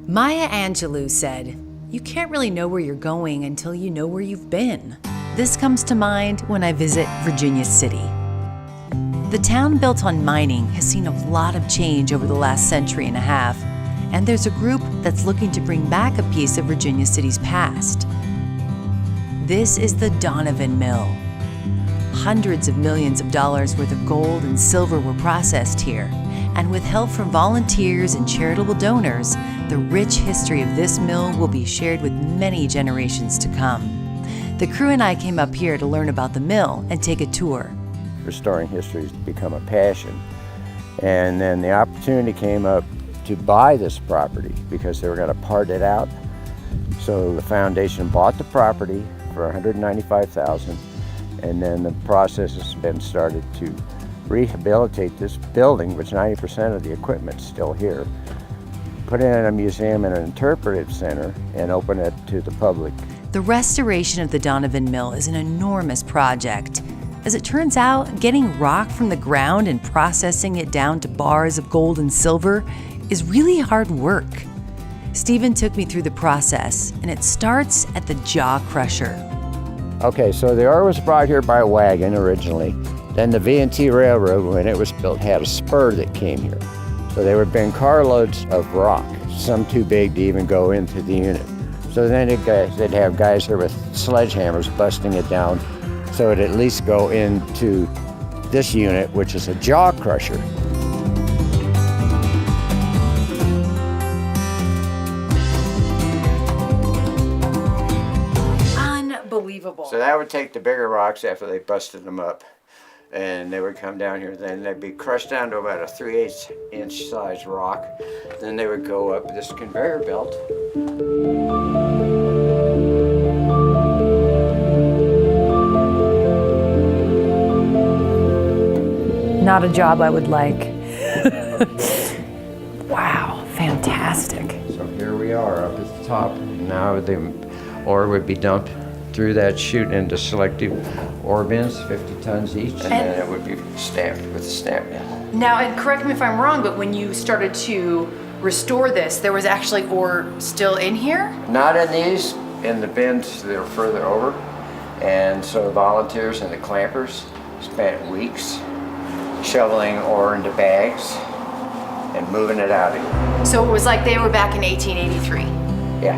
Maya Angelou said, "You can't really know where you're going until you know where you've been." This comes to mind when I visit Virginia City. The town built on mining has seen a lot of change over the last century and a half, and there's a group that's looking to bring back a piece of Virginia City's past. This is the Donovan Mill. Hundreds of millions of dollars worth of gold and silver were processed here, and with help from volunteers and charitable donors, the rich history of this mill will be shared with many generations to come. The crew and I came up here to learn about the mill and take a tour. Restoring history has become a passion, and then the opportunity came up to buy this property because they were going to part it out. So the foundation bought the property for $195,000, and then the process has been started to rehabilitate this building, which 90% of the equipment's still here, put it in a museum and an interpretive center, and open it to the public. The restoration of the Donovan Mill is an enormous project. As it turns out, getting rock from the ground and processing it down to bars of gold and silver is really hard work. Stephen took me through the process, and it starts at the jaw crusher. Okay, so the ore was brought here by wagon originally. Then the V&T Railroad, when it was built, had a spur that came here. So they would bring carloads of rock, some too big to even go into the unit. So then they'd have guys here with sledgehammers busting it down so it'd at least go into this unit, which is a jaw crusher. Unbelievable. So that would take the bigger rocks after they busted them up, and they would come down here. Then they'd be crushed down to about a 3/8 inch size rock. Then they would go up this conveyor belt. Not a job I would like. Wow, fantastic. So here we are up at the top. Now the ore would be dumped through that chute into selective ore bins, 50 tons each, and then it would be stamped with a stamp. Now, and correct me if I'm wrong, but when you started to restore this, there was actually ore still in here? Not in these, in the bins that are further over. And so volunteers and the clampers spent weeks shoveling ore into bags and moving it out of here. So it was like they were back in 1883. Yeah.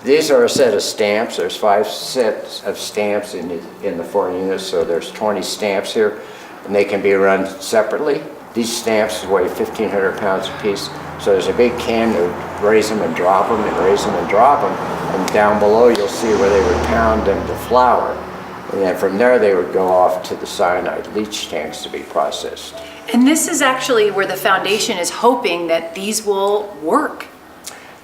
These are a set of stamps. There's 5 sets of stamps in the 4 units, so there's 20 stamps here, and they can be run separately. These stamps weigh 1,500 pounds a piece, so there's a big can to raise them and drop them, and raise them and drop them, and down below you'll see where they would pound them to flour, and then from there they would go off to the cyanide leach tanks to be processed. And this is actually where the foundation is hoping that these will work.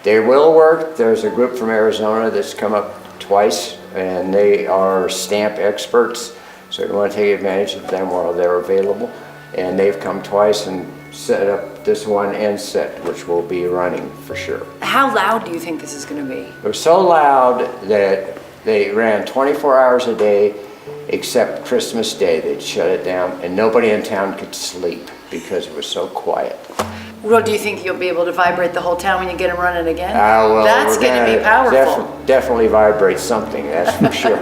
They will work. There's a group from Arizona that's come up twice, and they are stamp experts. So you want to take advantage of them while they're available. And they've come twice and set up this one end set, which will be running for sure. How loud do you think this is going to be? It was so loud that they ran 24 hours a day, except Christmas Day. They'd shut it down, and nobody in town could sleep because it was so quiet. Well, do you think you'll be able to vibrate the whole town when you get them running again? Well, that's going to be powerful. Definitely vibrate something, that's for sure.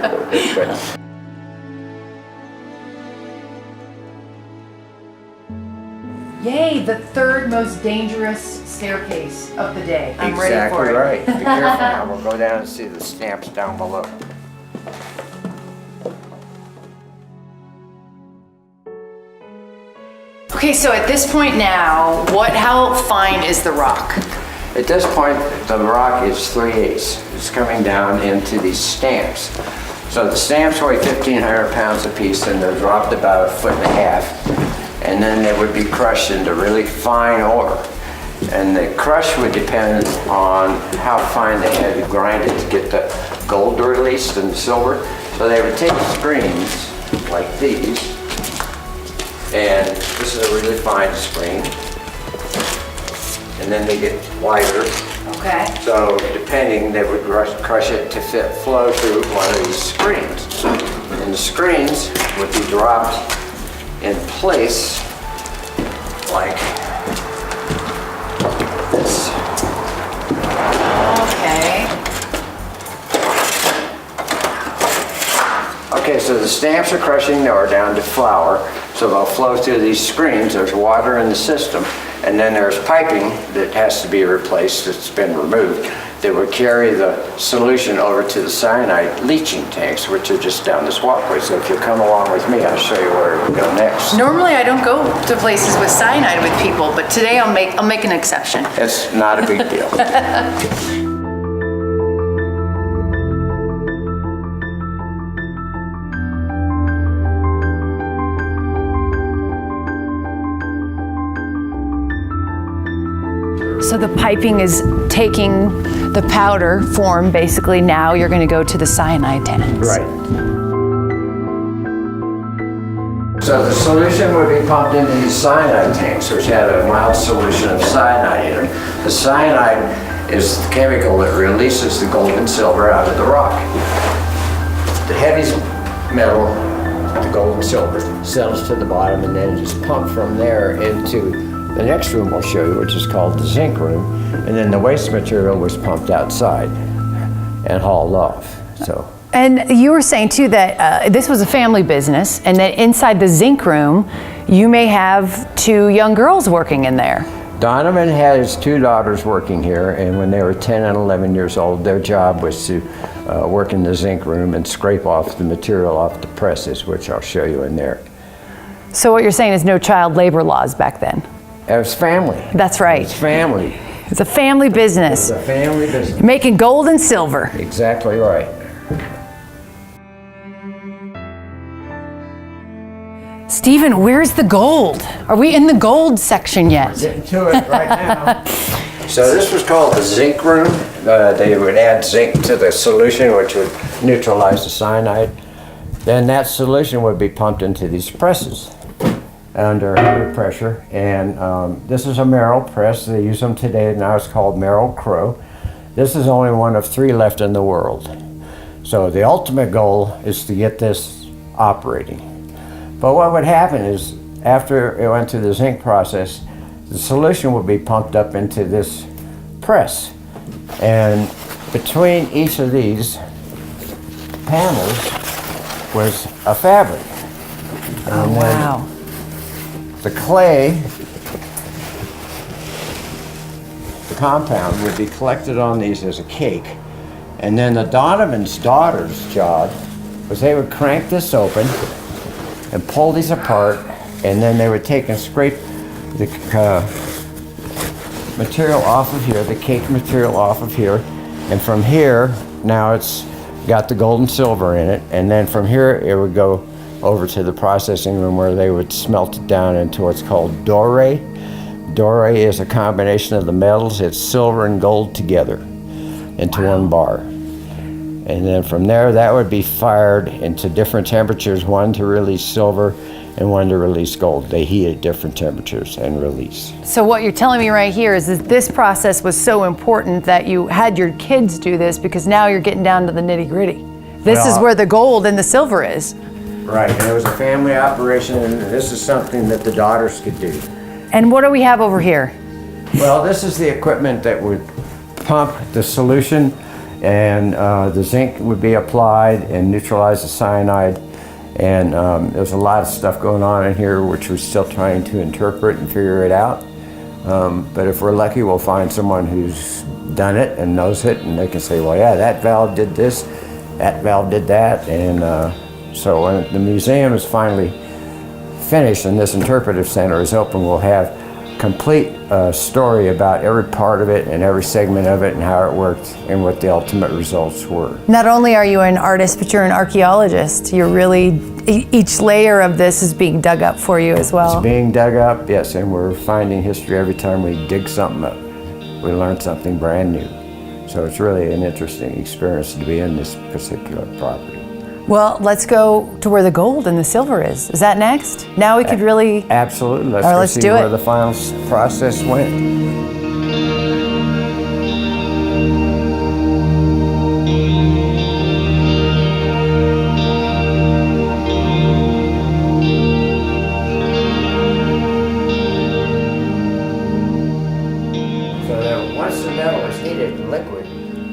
Yay, the 3rd most dangerous staircase of the day. I'm ready for it. Exactly right. Be careful now. We'll go down and see the stamps down below. Okay, so at this point now, how fine is the rock? At this point, the rock is 3/8. It's coming down into these stamps. So the stamps weigh 1,500 pounds a piece, and they're dropped about 1.5 feet. And then they would be crushed into really fine ore. And the crush would depend on how fine they had to grind it to get the gold released and silver. So they would take screens like these, and this is a really fine screen, and then they get wider. Okay. So depending, they would crush it to flow through one of these screens. And the screens would be dropped in place like this. Okay. Okay, so the stamps are crushing ore down to flour, so they'll flow through these screens. There's water in the system, and then there's piping that has to be replaced that's been removed that would carry the solution over to the cyanide leaching tanks, which are just down this walkway. So if you'll come along with me, I'll show you where we go next. Normally I don't go to places with cyanide with people, but today I'll make an exception. It's not a big deal. So the piping is taking the powder form, basically. Now you're going to go to the cyanide tanks. Right. So the solution would be pumped into these cyanide tanks, which had a mild solution of cyanide in them. The cyanide is the chemical that releases the gold and silver out of the rock. The heavy metal, the gold and silver, settles to the bottom, and then it's pumped from there into the next room I'll show you, which is called the zinc room, and then the waste material was pumped outside and hauled off. So. And you were saying too that this was a family business, and that inside the zinc room, you may have 2 young girls working in there. Donovan had his 2 daughters working here, and when they were 10 and 11 years old, their job was to work in the zinc room and scrape off the material off the presses, which I'll show you in there. So what you're saying is no child labor laws back then? It was family. That's right. It's family. It's a family business. It's a family business. Making gold and silver. Exactly right. Stephen, where's the gold? Are we in the gold section yet? Getting to it right now. So this was called the zinc room. They would add zinc to the solution, which would neutralize the cyanide. Then that solution would be pumped into these presses under pressure, and this is a Merrill press. They use them today. Now it's called Merrill Crow. This is only one of 3 left in the world. So the ultimate goal is to get this operating. But what would happen is, after it went through the zinc process, the solution would be pumped up into this press, and between each of these panels was a fabric. Oh, wow. The clay, the compound, would be collected on these as a cake. And then the Donovan's daughter's job was they would crank this open and pull these apart, and then they would take and scrape the material off of here, the cake material off of here. And from here, now it's got the gold and silver in it. And then from here, it would go over to the processing room where they would smelt it down into what's called doré. Doré is a combination of the metals. It's silver and gold together into one bar. And then from there, that would be fired into different temperatures, one to release silver and one to release gold. They heat at different temperatures and release. So what you're telling me right here is that this process was so important that you had your kids do this, because now you're getting down to the nitty-gritty. This is where the gold and the silver is. Right, and it was a family operation, and this is something that the daughters could do. And what do we have over here? Well, this is the equipment that would pump the solution, and the zinc would be applied and neutralize the cyanide. And there's a lot of stuff going on in here which we're still trying to interpret and figure it out. But if we're lucky, we'll find someone who's done it and knows it, and they can say, well, yeah, that valve did this, that valve did that. And so when the museum is finally finished and this interpretive center is open, we'll have complete story about every part of it and every segment of it and how it worked and what the ultimate results were. Not only are you an artist, but you're an archaeologist. You're really, each layer of this is being dug up for you as well. It's being dug up, yes, and we're finding history every time we dig something up. We learn something brand new. So it's really an interesting experience to be in this particular property. Well, let's go to where the gold and the silver is. Is that next? Now we could really... Absolutely. Let's All right, go let's see do where it. the final process went.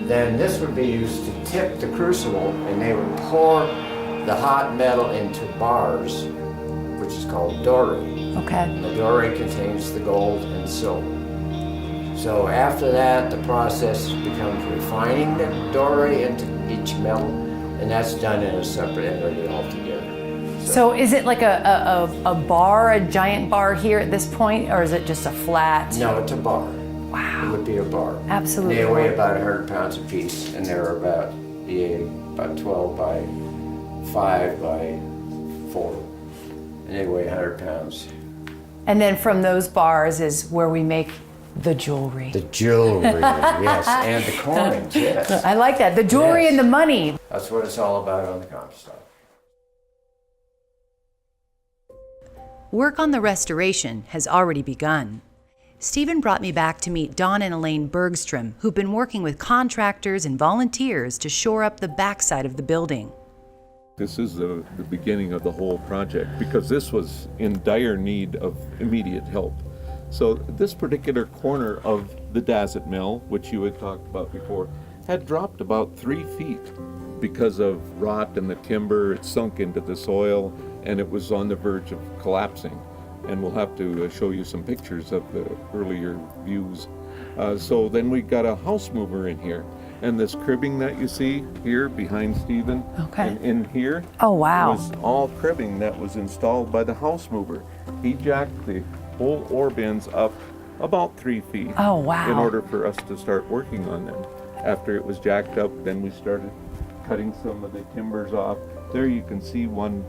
Then this would be used to tip the crucible, and they would pour the hot metal into bars, which is called doré. Okay. The doré contains the gold and silver. So after that, the process becomes refining the doré into each metal, and that's done in a separate entity altogether. So is it like a bar, a giant bar here at this point, or is it just a flat? No, it's a bar. Wow. It would be a bar. Absolutely. They weigh about 100 pounds apiece, and they're about 12 by 5 by 4, and they weigh 100 pounds. And then from those bars is where we make the jewelry. The jewelry, yes, and the coins, yes. I like that. The jewelry Yes. and the money. That's what it's all about on the Comstock. Work on the restoration has already begun. Stephen brought me back to meet Don and Elaine Bergstrom, who've been working with contractors and volunteers to shore up the backside of the building. This is the beginning of the whole project because this was in dire need of immediate help. So this particular corner of the Dazzit Mill, which you had talked about before, had dropped about 3 feet because of rot and the timber. It sunk into the soil and it was on the verge of collapsing. And we'll have to show you some pictures of the earlier views. So then we got a house mover in here. And this cribbing that you see here behind Stephen, Okay. and in here, Oh, wow. was all cribbing that was installed by the house mover. He jacked the whole ore bins up about 3 feet. Oh, wow. In order for us to start working on them. After it was jacked up, then we started cutting some of the timbers off. There you can see one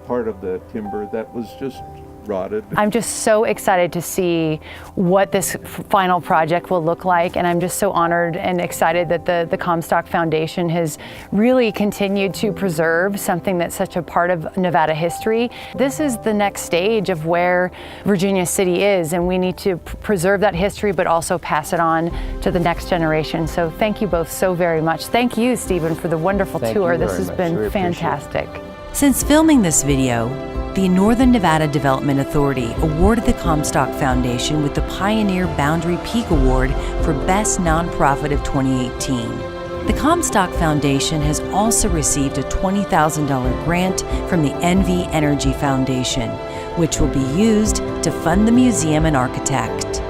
part of the timber that was just rotted. I'm just so excited to see what this final project will look like, and I'm just so honored and excited that the Comstock Foundation has really continued to preserve something that's such a part of Nevada history. This is the next stage of where Virginia City is, and we need to preserve that history but also pass it on to the next generation. So thank you both so very much. Thank you, Stephen, for the wonderful Thank tour. you This very has much. been We appreciate it. fantastic. Since filming this video, the Northern Nevada Development Authority awarded the Comstock Foundation with the Pioneer Boundary Peak Award for Best Nonprofit of 2018. The Comstock Foundation has also received a $20,000 grant from the NV Energy Foundation, which will be used to fund the museum and architect.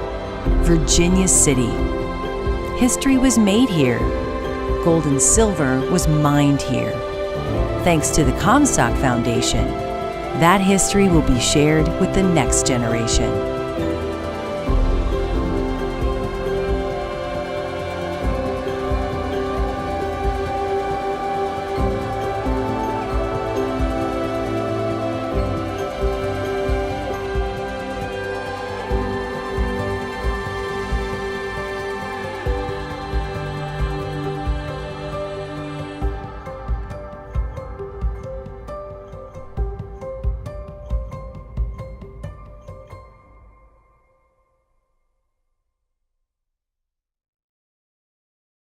Virginia City. History was made here. Gold and silver was mined here. Thanks to the Comstock Foundation, that history will be shared with the next generation.